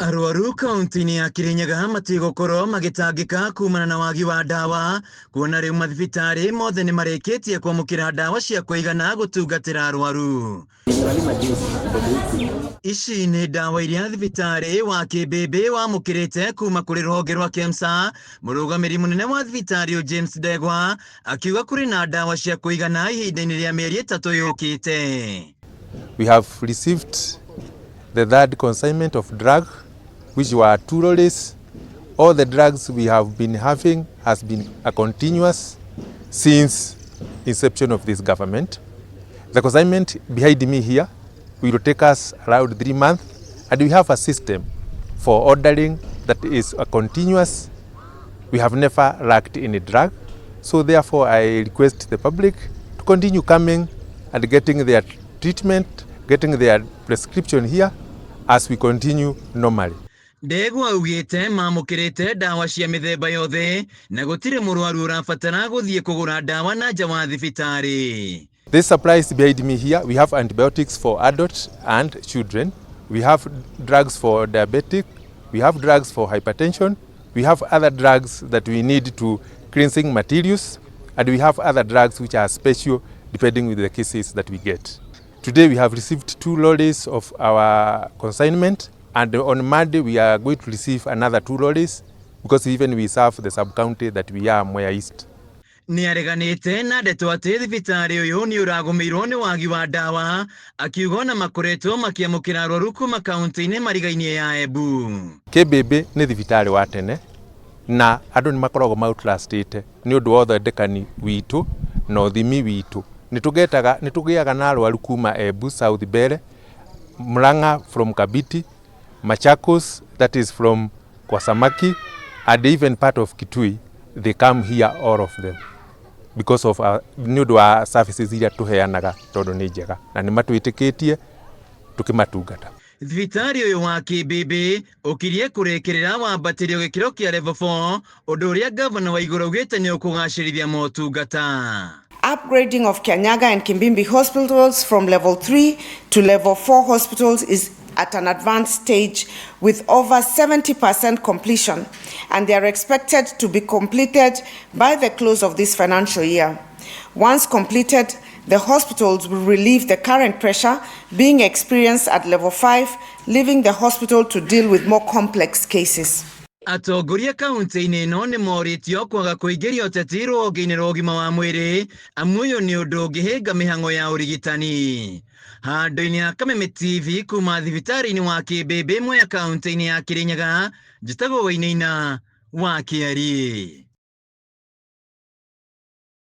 Arwaru kaunti-inĩ ya Kirinyaga matigũkorwo magĩtangĩka kumana na wagi wa ndawa, kuona rĩu mathibitari mothe nĩ marĩkĩtie kwamũkĩra ndawa cia kũigana gũtungatĩra arwaru. Ici nĩ ndawa iria thibitarĩ wa Kĩmbĩmbĩ wamũkĩrĩte kuma kũrĩ rũhonge rwa KEMSA. Mũrũgamĩrĩri mũnene wa thibitarĩ James Ndegwa akiuga kũrĩ na ndawa cia kũigana ihinda-inĩ rĩa mĩeri ĩtatũ yũkĩte. We have received the third consignment of drug, which were 2 lorries. All the drugs we have been having has been a continuous since inception of this government. The consignment behind me here will take us around 3 months, and we have a system for ordering that is a continuous. We have never lacked any drug, so therefore I request the public to continue coming and getting their treatment, getting their prescription here as we continue normally. Ndegwa augĩte mamũkĩrĩte ndawa cia mĩthemba yothe na gũtirĩ mũrwaru ũrabatara gũthiĩ kũgũra ndawa na nja wa thibitarĩ. This supplies behind me here. We have antibiotics for adults and children. We have drugs for diabetic. We have drugs for hypertension. We have other drugs that we need to cleansing materials, and we have other drugs which are special depending with the cases that we get. Today we have received 2 lorries of our consignment, and on Monday we are going to receive another 2 lorries because even we serve the sub-county that we are Mwea East. Nĩ areganĩte na ndeto atĩ thibitarĩ ũyũ nĩ ũragũmĩirwo nĩ wagi wa ndawa, akiuga ona makoretwo makĩamũkĩra arwaru kuma kaunti-inĩ marigainie ya Embu. Kĩmbĩmbĩ nĩ thibitarĩ wa tene na andũ nĩ makoragwo outlastĩte nĩ ũndũ wa ũthondekani witũ na ũthimi witũ. Nĩ tũgĩaga na arwaru kuma Embu, South Bere, Murang'a from Kabiti, Machakos, that is from Kwasamaki, and even part of Kitui. They come here, all of them, because of nĩ ũndũ wa services iria tũheanaga tondũ nĩ njega na nĩ matwĩtĩkĩtie tũkĩmatungata. Thibitarĩ ũyũ wa Kĩmbĩmbĩ ũkirie kũrĩkĩrĩra wambatĩrio gĩkĩro kĩa level 4, ũndũ ũrĩa gavana wa igũrũ augĩte nĩ ũkũgacĩrithia motungata. Upgrading of Kirinyaga and Kimbimbi hospitals from level 3 to level 4 hospitals is at an advanced stage with over 70% completion, and they are expected to be completed by the close of this financial year. Once completed, the hospitals will relieve the current pressure being experienced at level 5, leaving the hospital to deal with more complex cases. Atongoria kaunti-inĩ ĩno nĩ morĩtio kwaga kũingĩria ũteti rũhonge-inĩ rwa ũgima wa mwĩrĩ, amu ũyũ nĩ ũndũ ũngĩhĩnga mĩhang'o ya ũrigitani. Handũ-inĩ ya Kameme TV kuma thibitarĩ-inĩ wa Kĩmbĩmbĩ Mwea kaunti-inĩ ya Kirinyaga, njĩtagwo Wainaina wa Kieri.